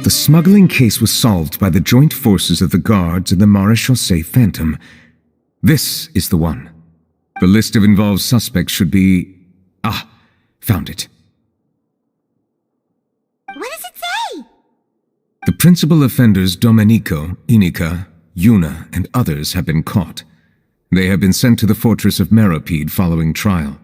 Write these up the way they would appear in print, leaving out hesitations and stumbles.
The smuggling case was solved by the joint forces of the guards and the Marechaussee Phantom. This is the one. The list of involved suspects should be... Ah, found it. What does it say? The principal offenders Domenico, Inica, Yuna, and others have been caught. They have been sent to the fortress of Meropide following trial.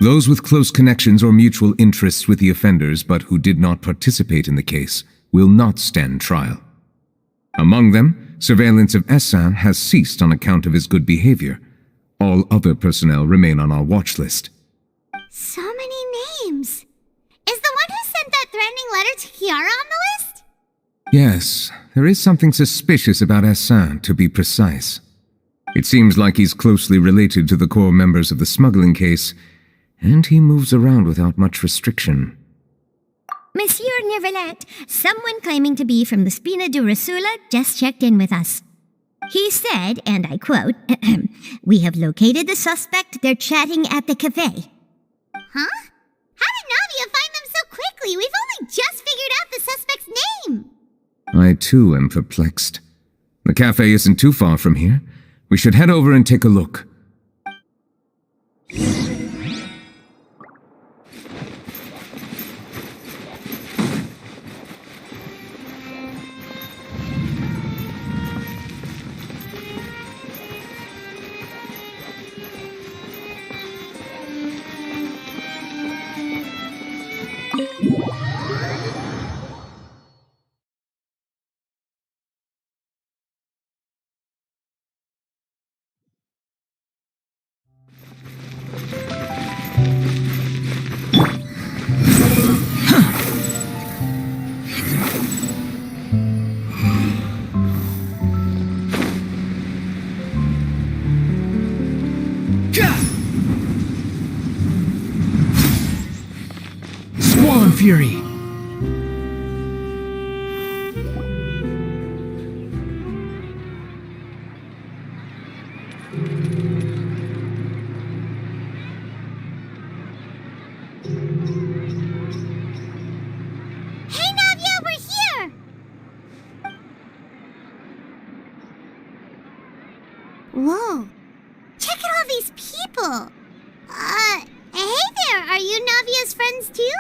Those with close connections or mutual interests with the offenders but who did not participate in the case will not stand trial. Among them, surveillance of Essin has ceased on account of his good behavior. All other personnel remain on our watch list. So many names. Is the one who sent that threatening letter to Chiara on the list? Yes, there is something suspicious about Essin, to be precise. It seems like he's closely related to the core members of the smuggling case, and he moves around without much restriction. Monsieur Neuvillette, someone claiming to be from the Spina di Rosula just checked in with us. He said, and I quote, "We have located the suspect. They're chatting at the cafe." Huh? How did Navia find them so quickly? We've only just figured out the suspect's name. I too am perplexed. The cafe isn't too far from here. We should head over and take a look. Swan Fury! Hey, Navia, we're here! Whoa. Check out all these people. Hey there, are you Navia's friends too?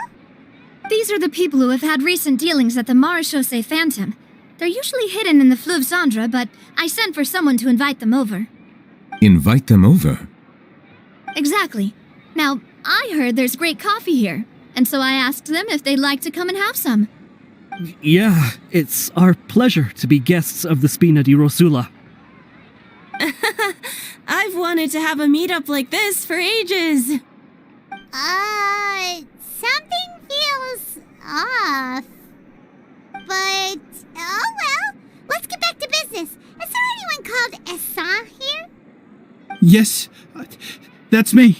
These are the people who have had recent dealings at the Marechaussee Phantom. They're usually hidden in the Fleuve Cendre, but I sent for someone to invite them over. Invite them over? Exactly. Now, I heard there's great coffee here, and so I asked them if they'd like to come and have some. Yeah, it's our pleasure to be guests of the Spina di Rosula. I've wanted to have a meetup like this for ages. Something feels off. But, oh well, let's get back to business. Is there anyone called Essa here? Yes, that's me.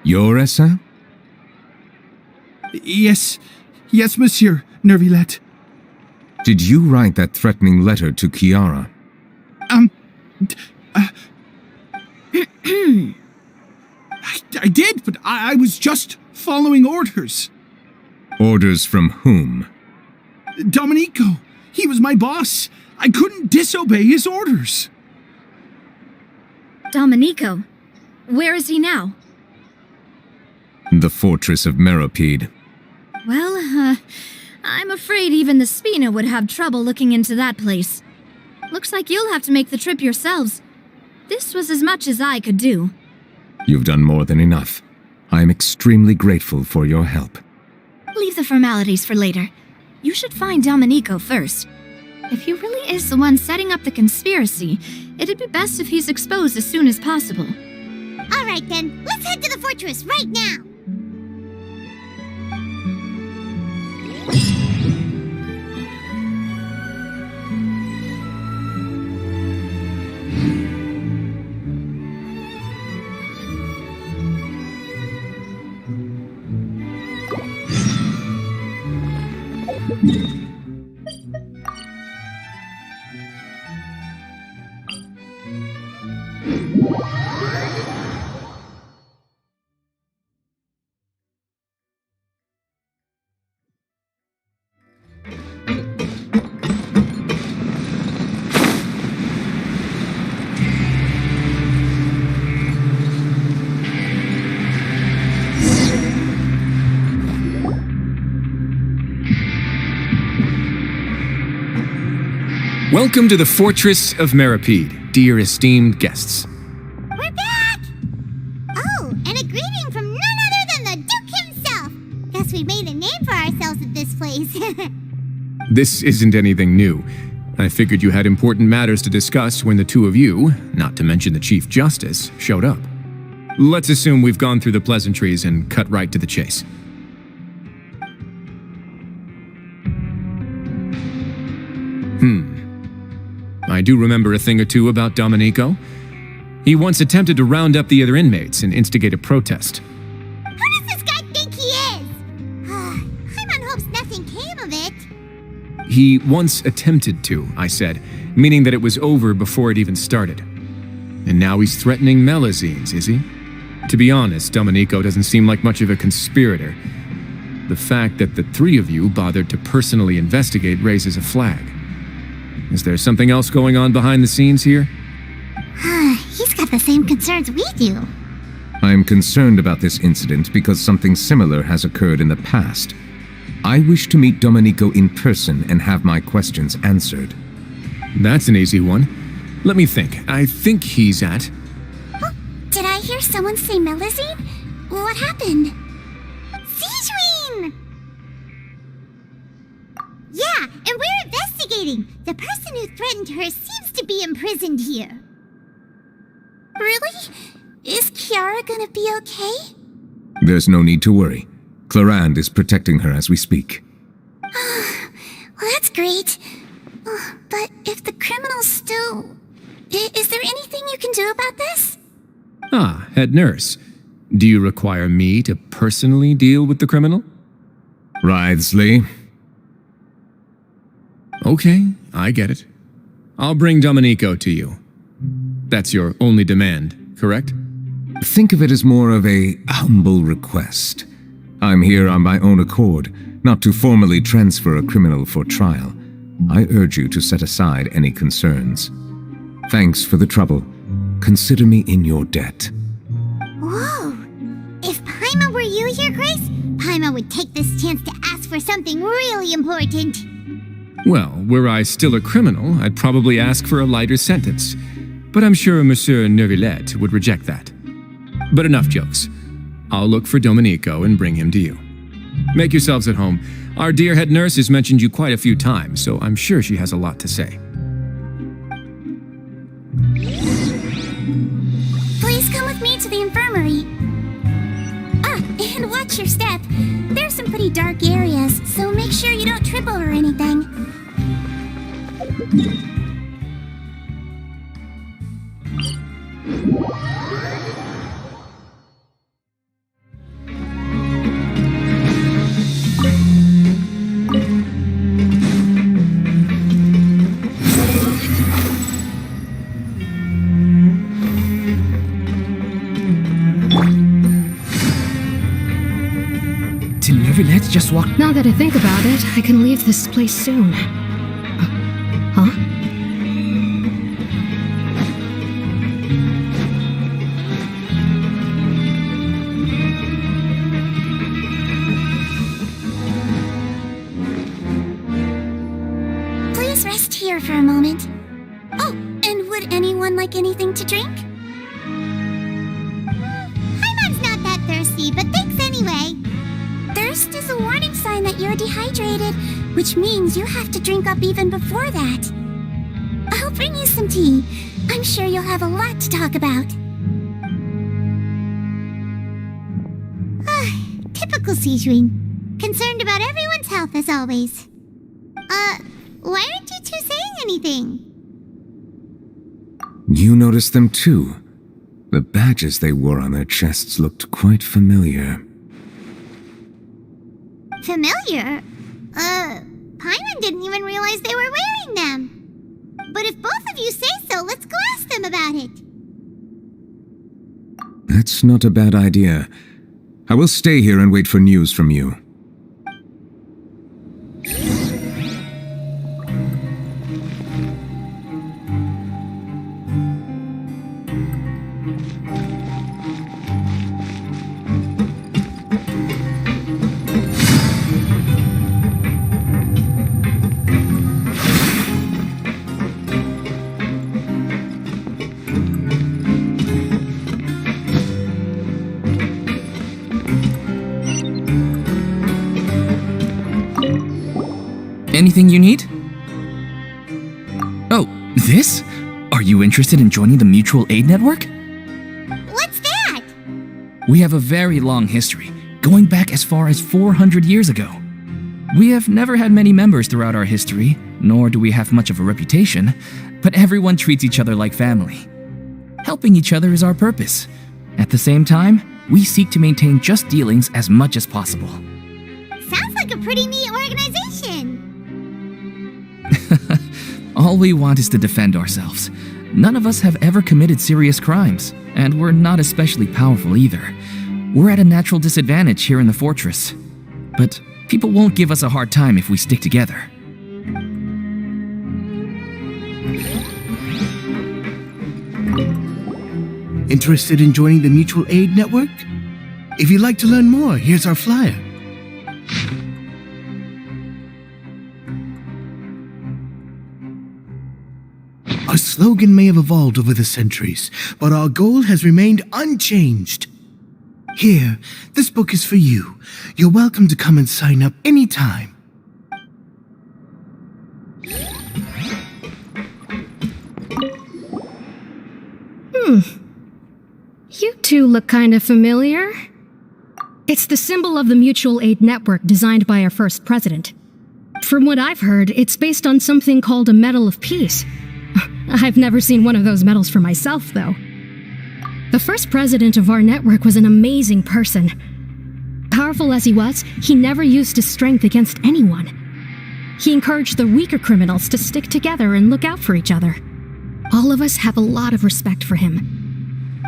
You're Essa? Yes, Monsieur Neuvillette. Did you write that threatening letter to Kiara? I did, but I was just following orders. Orders from whom? Domenico, he was my boss. I couldn't disobey his orders. Domenico, where is he now? The fortress of Meropide. Well, I'm afraid even the Spina would have trouble looking into that place. Looks like you'll have to make the trip yourselves. This was as much as I could do. You've done more than enough. I am extremely grateful for your help. Leave the formalities for later. You should find Domenico first. If he really is the one setting up the conspiracy, it'd be best if he's exposed as soon as possible. All right then, let's head to the fortress right now. Welcome to the Fortress of Meropide, dear esteemed guests. We're back! Oh, and a greeting from none other than the Duke himself. Guess we made a name for ourselves at this place. This isn't anything new. I figured you had important matters to discuss when the two of you, not to mention the Chief Justice, showed up. Let's assume we've gone through the pleasantries and cut right to the chase. I do remember a thing or two about Domenico. He once attempted to round up the other inmates and instigate a protest. Who does this guy think he is? Paimon hopes nothing came of it. He once attempted to, I said, meaning that it was over before it even started. And now he's threatening Melazines, is he? To be honest, Domenico doesn't seem like much of a conspirator. The fact that the three of you bothered to personally investigate raises a flag. Is there something else going on behind the scenes here? He's got the same concerns we do. I am concerned about this incident because something similar has occurred in the past. I wish to meet Domenico in person and have my questions answered. That's an easy one. Let me think. I think he's at... Oh, did I hear someone say Melazine? What happened? Siegeween! Yeah, and we're investigating. The person who threatened her seems to be imprisoned here. Really? Is Kiara gonna be okay? There's no need to worry. Clarande is protecting her as we speak. Well, that's great. But if the criminal's still... Is there anything you can do about this? Ah, head nurse. Do you require me to personally deal with the criminal? Writhsley. Okay, I get it. I'll bring Domenico to you. That's your only demand, correct? Think of it as more of a humble request. I'm here on my own accord, not to formally transfer a criminal for trial. I urge you to set aside any concerns. Thanks for the trouble. Consider me in your debt. Whoa! If Paima were you here, Grace, Paima would take this chance to ask for something really important. Well, were I still a criminal, I'd probably ask for a lighter sentence. But I'm sure Monsieur Neuvillette would reject that. But enough jokes. I'll look for Domenico and bring him to you. Make yourselves at home. Our dear head nurse has mentioned you quite a few times, so I'm sure she has a lot to say. Please with me to the infirmary. Ah, and watch your step. There's some pretty dark areas, so make sure you don't trip over anything. Did Neuvillette just walk? Now that I think about it, I can leave this place soon. Huh? Please rest here for a moment. Oh, and would anyone like anything to drink? Paimon's not that thirsty, but thanks anyway. Thirst is a warning sign that you're dehydrated, which means you have to drink up even before that. I'll bring you some tea. I'm sure you'll have a lot to talk about. Typical Sijuin. Concerned about everyone's health as always. Why aren't you two saying anything? You noticed them too. The badges they wore on their chests looked quite familiar. Familiar? Paimon didn't even realize they were wearing them. But if both of you say so, let's go ask them about it. That's not a bad idea. I will stay here and wait for news from you. Anything you need? Oh, this? Are you interested in joining the Mutual Aid Network? What's that? We have a very long history, going back as far as 400 years ago. We have never had many members throughout our history, nor do we have much of a reputation, but everyone treats each other like family. Helping each other is our purpose. At the same time, we seek to maintain just dealings as much as possible. Sounds like a pretty neat organization. All we want is to defend ourselves. None of us have ever committed serious crimes, and we're not especially powerful either. We're at a natural disadvantage here in the fortress. But people won't give us a hard time if we stick together. Interested in joining the Mutual Aid Network? If you'd like to learn more, here's our flyer. Our slogan may have evolved over the centuries, but our goal has remained unchanged. Here, this book is for you. You're welcome to come and sign up anytime. You two look kind of familiar. It's the symbol of the Mutual Aid Network designed by our first president. From what I've heard, it's based on something called a Medal of Peace. I've never seen one of those medals for myself, though. The first president of our network was an amazing person. Powerful as he was, he never used his strength against anyone. He encouraged the weaker criminals to stick together and look out for each other. All of us have a lot of respect for him.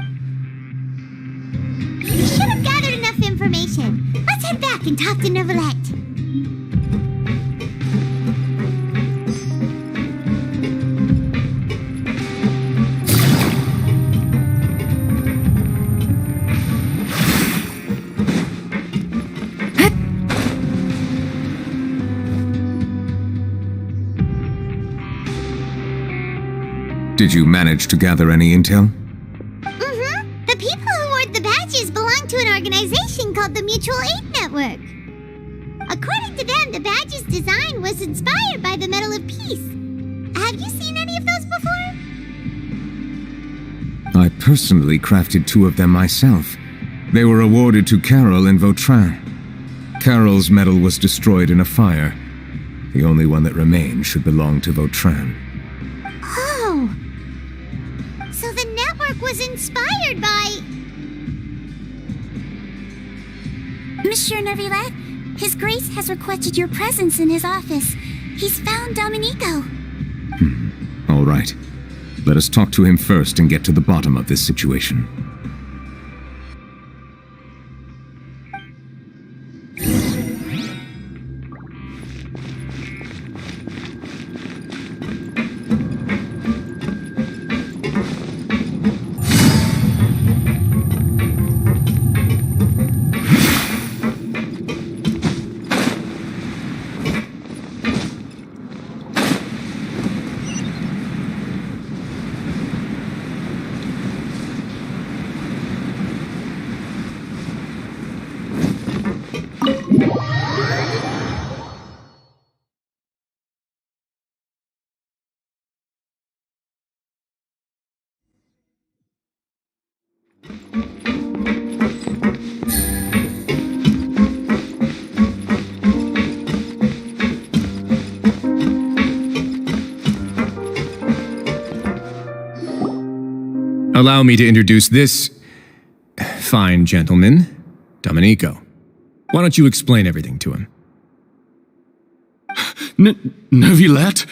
We should have gathered enough information. Let's head back and talk to Neuvillette. Did you manage to gather any intel? The people who wore the badges belong to an organization called the Mutual Aid Network. According to them, the badge's design was inspired by the Medal of Peace. Have you seen any of those before? I personally crafted 2 of them myself. They were awarded to Carol and Vautrin. Carol's medal was destroyed in a fire. The only one that remained should belong to Vautrin. Oh! So the network was inspired by... Monsieur Neuvillette, His Grace has requested your presence in his office. He's found Domenico. All right. Let us talk to him first and get to the bottom of this situation. Allow me to introduce this fine gentleman, Domenico. Why don't you explain everything to him? Neuvillette?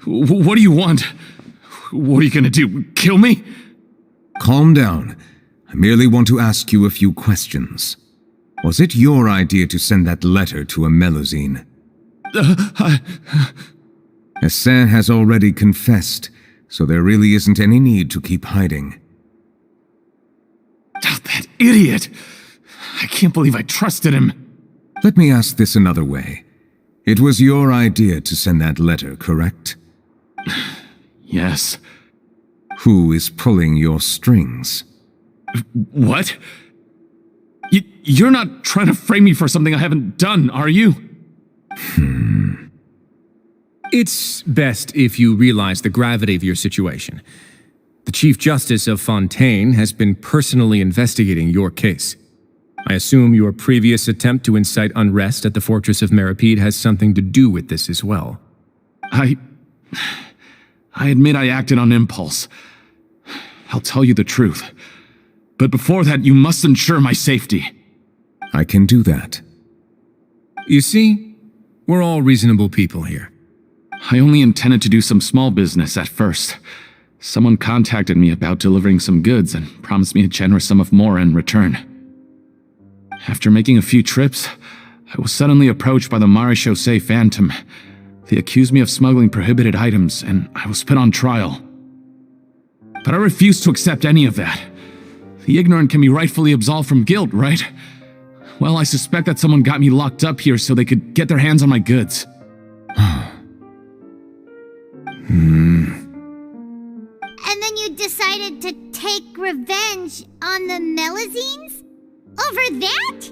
What do you want? What are you gonna do, kill me? Calm down. I merely want to ask you a few questions. Was it your idea to send that letter to a Melusine? Essin has already confessed, so there really isn't any need to keep hiding. Oh, that idiot! I can't believe I trusted him. Let me ask this another way. It was your idea to send that letter, correct? Yes. Who is pulling your strings? What? You're not trying to frame me for something I haven't done, are you? It's best if you realize the gravity of your situation. The Chief Justice of Fontaine has been personally investigating your case. I assume your previous attempt to incite unrest at the Fortress of Meripede has something to do with this as well. I admit I acted on impulse. I'll tell you the truth. But before that, you must ensure my safety. I can do that. You see, we're all reasonable people here. I only intended to do some small business at first. Someone contacted me about delivering some goods and promised me a generous sum of more in return. After making a few trips, I was suddenly approached by the Marechaussee Phantom. They accused me of smuggling prohibited items, and I was put on trial. But I refused to accept any of that. The ignorant can be rightfully absolved from guilt, right? Well, I suspect that someone got me locked up here so they could get their hands on my goods. And then you decided to take revenge on the Melusines? Over that?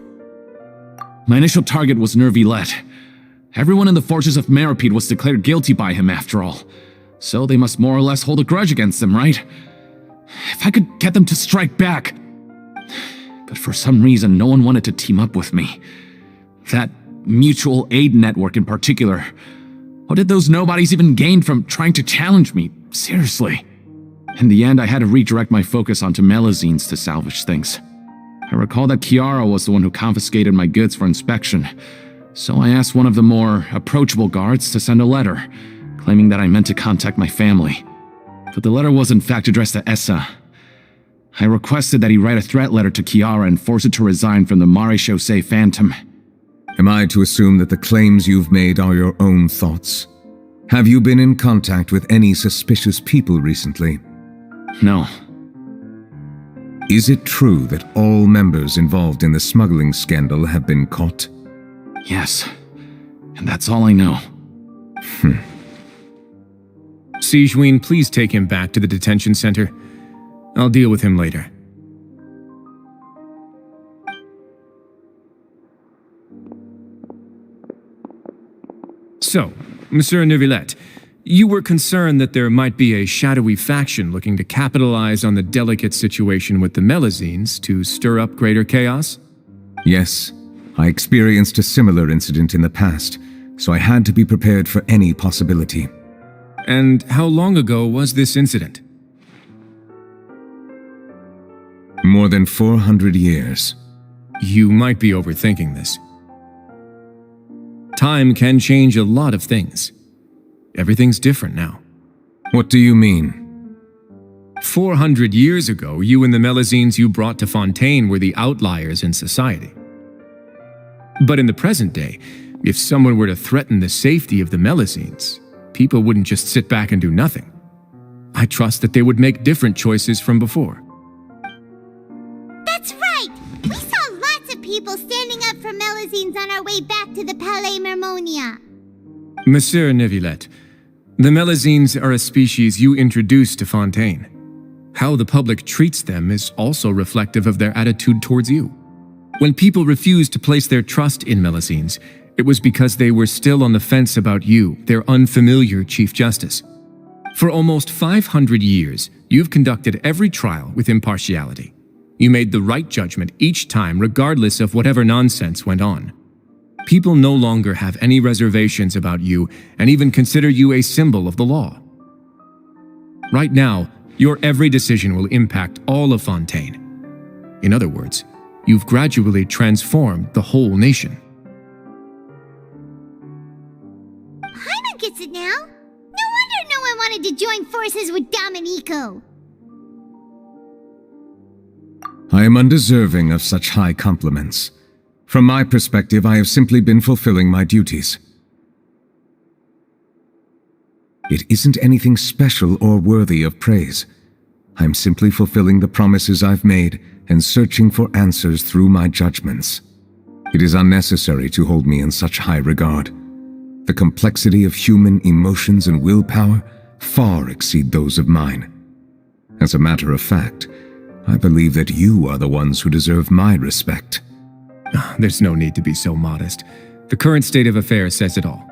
My initial target was Neuvillette. Everyone in the Fortress of Meripede was declared guilty by him after all. So they must more or less hold a grudge against him, right? If I could get them to strike back. But for some reason, no one wanted to team up with me. That mutual aid network in particular. What did those nobodies even gain from trying to challenge me? Seriously. In the end, I had to redirect my focus onto Melusines to salvage things. I recall that Chiara was the one who confiscated my goods for inspection, so I asked one of the more approachable guards to send a letter, claiming that I meant to contact my family. But the letter was in fact addressed to Essa. I requested that he write a threat letter to Chiara and force her to resign from the Marechaussee Phantom. Am I to assume that the claims you've made are your own thoughts? Have you been in contact with any suspicious people recently? No. Is it true that all members involved in the smuggling scandal have been caught? Yes. And that's all I know. Sigewinne, please take him back to the detention center. I'll deal with him later. So, Monsieur Neuvillette, You were concerned that there might be a shadowy faction looking to capitalize on the delicate situation with the Melazines to stir up greater chaos? Yes, I experienced a similar incident in the past, so I had to be prepared for any possibility. And how long ago was this incident? More than 400 years. You might be overthinking this. Time can change a lot of things. Everything's different now. What do you mean? 400 years ago, you and the Melazines you brought to Fontaine were the outliers in society. But in the present day, if someone were to threaten the safety of the Melazines, people wouldn't just sit back and do nothing. I trust that they would make different choices from before. That's right! We saw lots of people standing up for Melazines on our way back to the Palais Mermonia. Monsieur Neuvillette, the Melazines are a species you introduced to Fontaine. How the public treats them is also reflective of their attitude towards you. When people refused to place their trust in Melazines, it was because they were still on the fence about you, their unfamiliar Chief Justice. For almost 500 years, you've conducted every trial with impartiality. You made the right judgment each time regardless of whatever nonsense went on. People no longer have any reservations about you and even consider you a symbol of the law. Right now, your every decision will impact all of Fontaine. In other words, you've gradually transformed the whole nation. Paimon gets it now. No wonder no one wanted to join forces with Domenico. I am undeserving of such high compliments. From my perspective, I have simply been fulfilling my duties. It isn't anything special or worthy of praise. I'm simply fulfilling the promises I've made and searching for answers through my judgments. It is unnecessary to hold me in such high regard. The complexity of human emotions and willpower far exceed those of mine. As a matter of fact, I believe that you are the ones who deserve my respect. There's no need to be so modest. The current state of affairs says it all.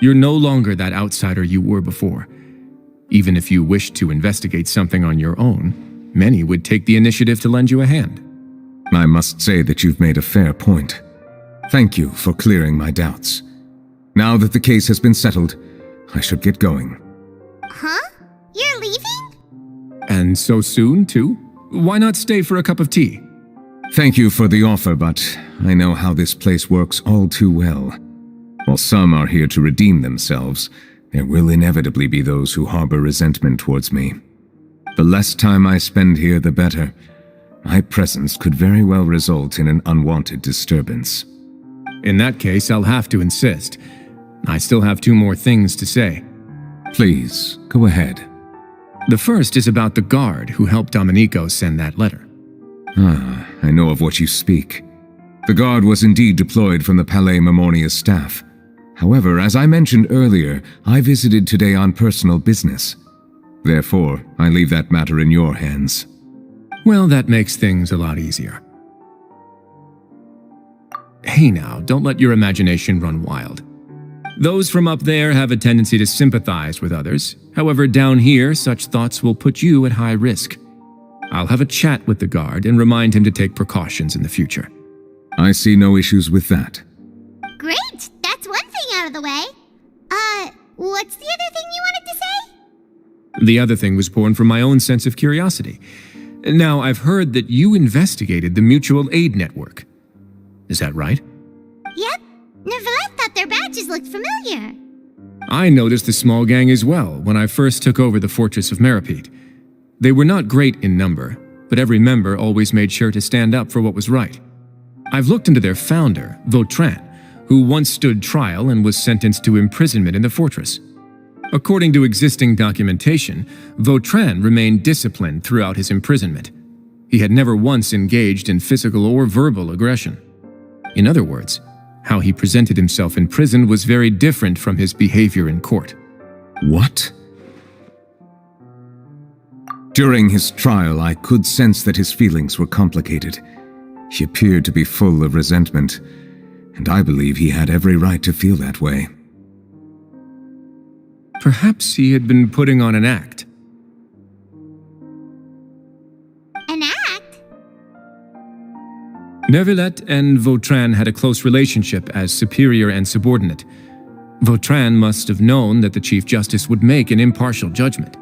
You're no longer that outsider you were before. Even if you wished to investigate something on your own, many would take the initiative to lend you a hand. I must say that you've made a fair point. Thank you for clearing my doubts. Now that the case has been settled, I should get going. Huh? You're leaving? And so soon, too? Why not stay for a cup of tea? Thank you for the offer, but I know how this place works all too well. While some are here to redeem themselves, there will inevitably be those who harbor resentment towards me. The less time I spend here, the better. My presence could very well result in an unwanted disturbance. In that case, I'll have to insist. I still have 2 more things to say. Please, go ahead. The first is about the guard who helped Domenico send that letter. I know of what you speak. The guard was indeed deployed from the Palais Mermonia staff. However, as I mentioned earlier, I visited today on personal business. Therefore, I leave that matter in your hands. Well, that makes things a lot easier. Hey now, don't let your imagination run wild. Those from up there have a tendency to sympathize with others. However, down here, such thoughts will put you at high risk. I'll have a chat with the guard and remind him to take precautions in the future. I see no issues with that. Great! That's one thing out of the way. What's the other thing you wanted to say? The other thing was born from my own sense of curiosity. Now, I've heard that you investigated the mutual aid network. Is that right? Yep. Neuvillette thought their badges looked familiar. I noticed the small gang as well when I first took over the fortress of Meripede. They were not great in number, but every member always made sure to stand up for what was right. I've looked into their founder, Vautrin, who once stood trial and was sentenced to imprisonment in the fortress. According to existing documentation, Vautrin remained disciplined throughout his imprisonment. He had never once engaged in physical or verbal aggression. In other words, how he presented himself in prison was very different from his behavior in court. What? During his trial, I could sense that his feelings were complicated. He appeared to be full of resentment, and I believe he had every right to feel that way. Perhaps he had been putting on an act. An act? Neuvillette and Vautrin had a close relationship as superior and subordinate. Vautrin must have known that the Chief Justice would make an impartial judgment.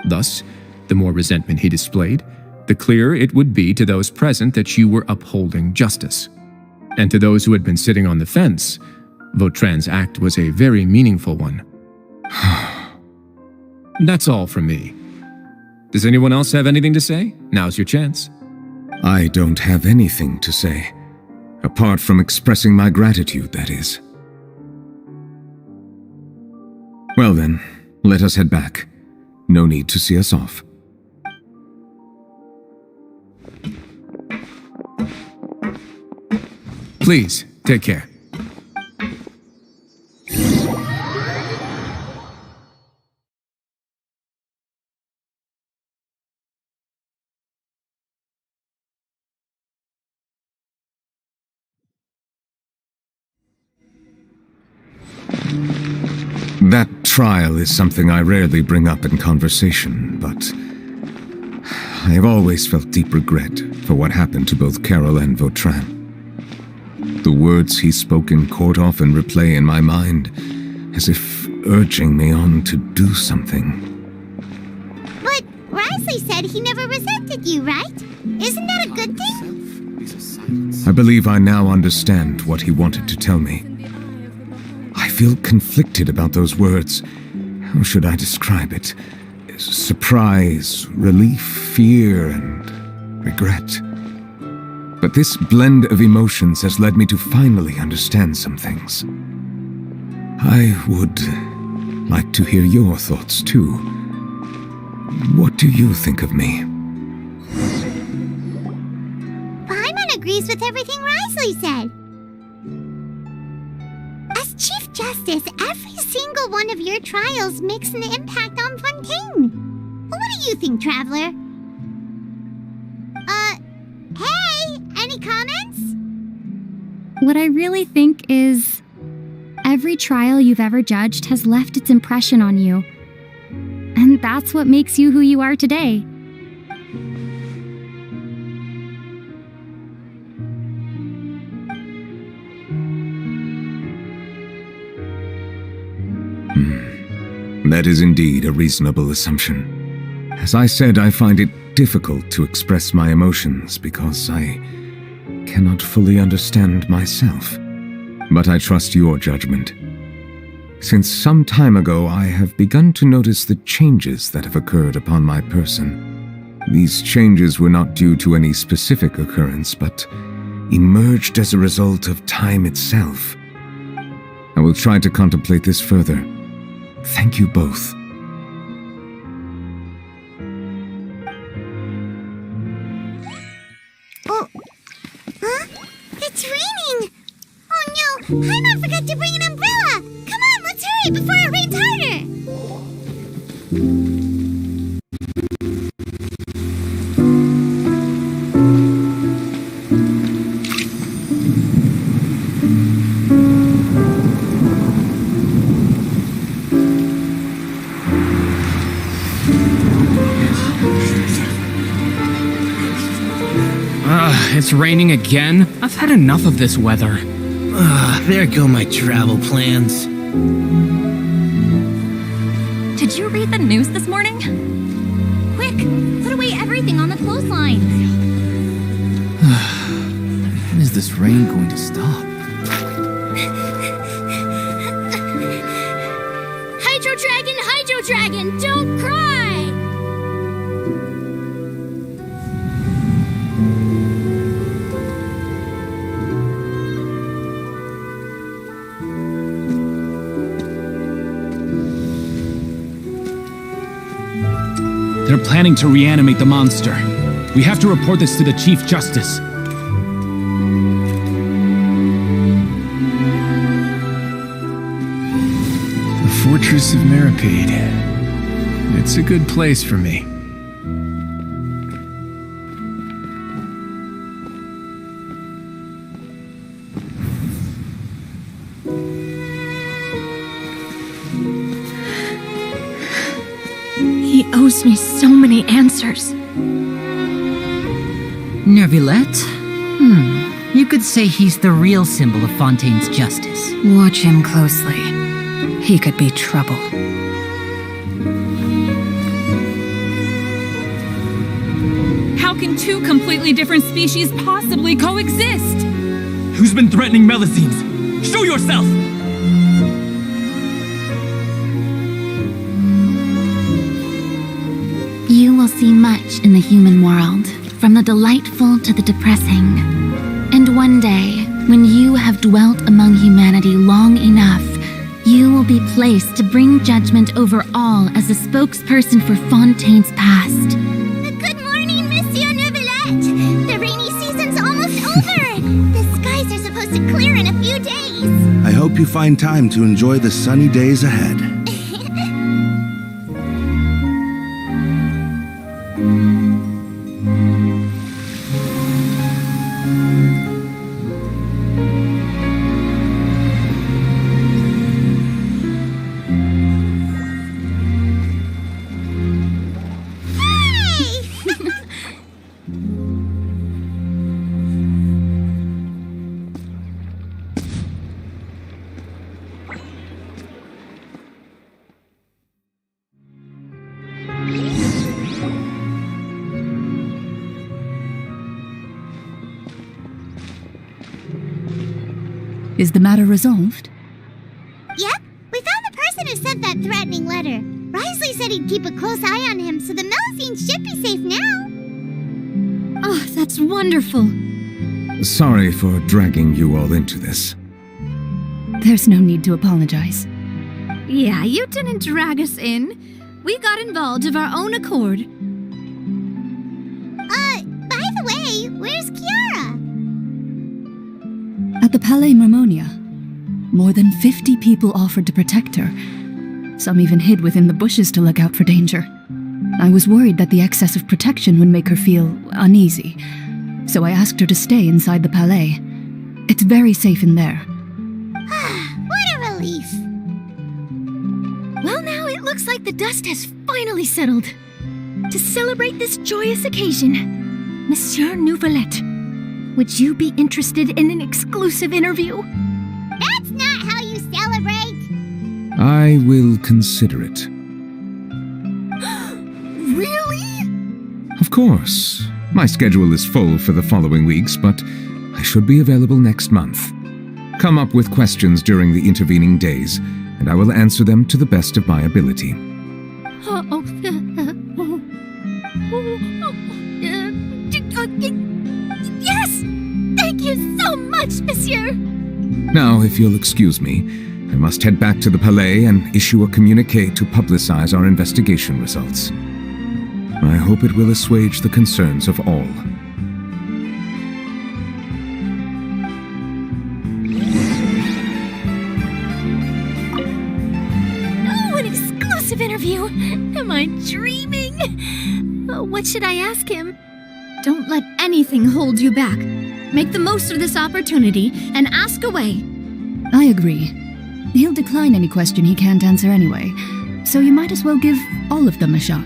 Thus, the more resentment he displayed, the clearer it would be to those present that you were upholding justice. And to those who had been sitting on the fence, Vautrin's act was a very meaningful one. That's all from me. Does anyone else have anything to say? Now's your chance. I don't have anything to say, apart from expressing my gratitude, that is. Well then, let us head back. No need to see us off. Please, take care. That trial is something I rarely bring up in conversation, but I have always felt deep regret for what happened to both Carol and Vautrin. The words he spoke in court often replay in my mind, as if urging me on to do something. But Risley said he never resented you, right? Isn't that a good thing? I believe I now understand what he wanted to tell me. I feel conflicted about those words. How should I describe it? Surprise, relief, fear, and regret. But this blend of emotions has led me to finally understand some things. I would like to hear your thoughts, too. What do you think of me? Paimon agrees with everything Risley said. As Chief Justice, every single one of your trials makes an impact on Fontaine. What do you think, Traveler? Hey, any comments? What I really think is, every trial you've ever judged has left its impression on you. And that's what makes you who you are today. That is indeed a reasonable assumption. As I said, I find it difficult to express my emotions because I cannot fully understand myself. But I trust your judgment. Since some time ago, I have begun to notice the changes that have occurred upon my person. These changes were not due to any specific occurrence, but emerged as a result of time itself. I will try to contemplate this further. Thank you both. Oh, huh? It's raining! Oh no, Paimon forgot to bring an umbrella! Come on, let's hurry before it rains harder! It's raining again? I've had enough of this weather. There go my travel plans. Did you read the news this morning? Quick, put away everything on the clothesline. When is this rain going to stop? Hydro Dragon, don't cry! They're planning to reanimate the monster. We have to report this to the Chief Justice. The Fortress of Meropide. It's a good place for me. owes me so many answers. Neuvillette? You could say he's the real symbol of Fontaine's justice. Watch him closely. He could be trouble. How can two completely different species possibly coexist? Who's been threatening Melusines? Show yourself! You will see much in the human world, from the delightful to the depressing. And one day, when you have dwelt among humanity long enough, you will be placed to bring judgment over all as a spokesperson for Fontaine's past. Good morning, Monsieur Neuvillette! The rainy season's almost over! The skies are supposed to clear in a few days! I hope you find time to enjoy the sunny days ahead. Is the matter resolved? Yep, we found the person who sent that threatening letter. Risley said he'd keep a close eye on him, so the Melusines should be safe now. Oh, that's wonderful. Sorry for dragging you all into this. There's no need to apologize. Yeah, you didn't drag us in. We got involved of our own accord. By the way, where's Kiara? At the Palais Marmonia, more than 50 people offered to protect her. Some even hid within the bushes to look out for danger. I was worried that the excess of protection would make her feel uneasy, so I asked her to stay inside the Palais. It's very safe in there. What a relief! Well, now it looks like the dust has finally settled. To celebrate this joyous occasion, Monsieur Neuvillette, would you be interested in an exclusive interview? That's not how you celebrate! I will consider it. Really? Of course. My schedule is full for the following weeks, but I should be available next month. Come up with questions during the intervening days, and I will answer them to the best of my ability. Yes! Thank you so much, monsieur! Now, if you'll excuse me, I must head back to the Palais and issue a communiqué to publicize our investigation results. I hope it will assuage the concerns of all. Oh, an exclusive interview! Am I dreaming? What should I ask him? Don't let anything hold you back. Make the most of this opportunity and ask away. I agree. He'll decline any question he can't answer anyway, so you might as well give all of them a shot.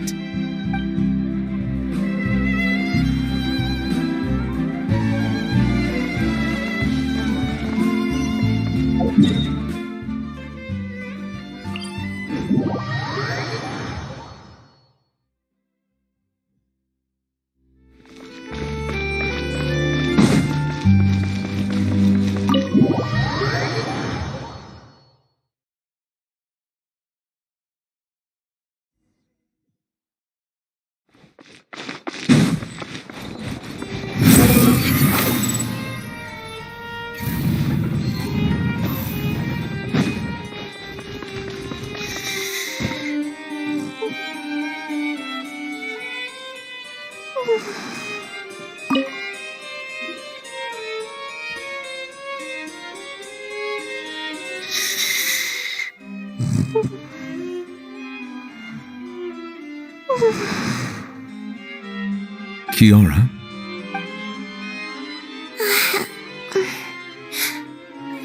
Kiara?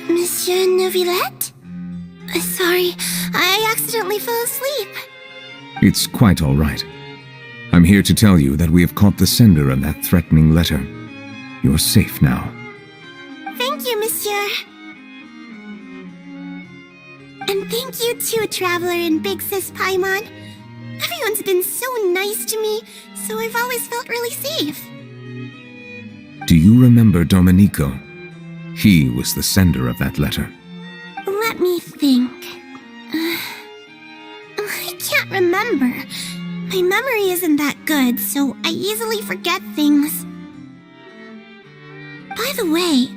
Monsieur Neuvillette? Sorry, I accidentally fell asleep. It's quite all right. I'm here to tell you that we have caught the sender of that threatening letter. You're safe now. Thank you, Monsieur. And thank you too, Traveler and Big Sis Paimon. Everyone's been so nice to me, so I've always felt really safe. Do you remember Domenico? He was the sender of that letter. Let me think. I can't remember. My memory isn't that good, so I easily forget things. By the way,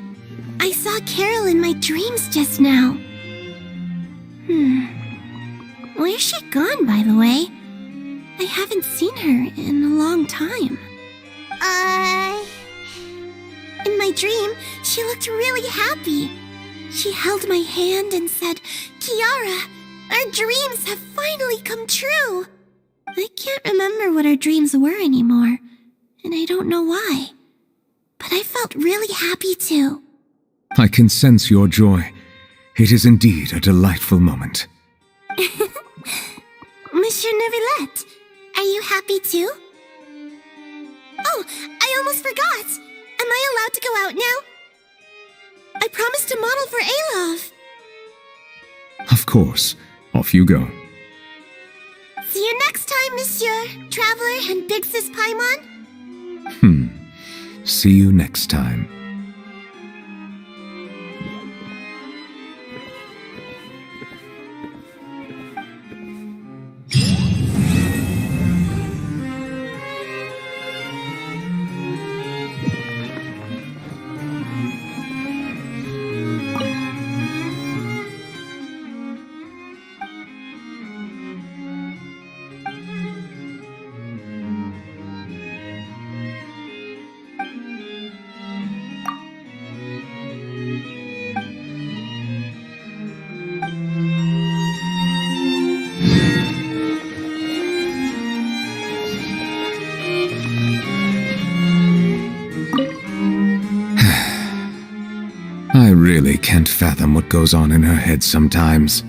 I saw Carol in my dreams just now. Where's she gone, by the way? I haven't seen her in a long time. In my dream, she looked really happy. She held my hand and said, "Kiara, our dreams have finally come true." I can't remember what our dreams were anymore, and I don't know why. But I felt really happy too. I can sense your joy. It is indeed a delightful moment. Monsieur Neuvillette, are you happy too? Oh, I almost forgot. Am I allowed to go out now? I promised to model for Alov. Of course. Off you go. See you next time, Monsieur, Traveler and Big Sis Paimon. See you next time. I really can't fathom what goes on in her head sometimes.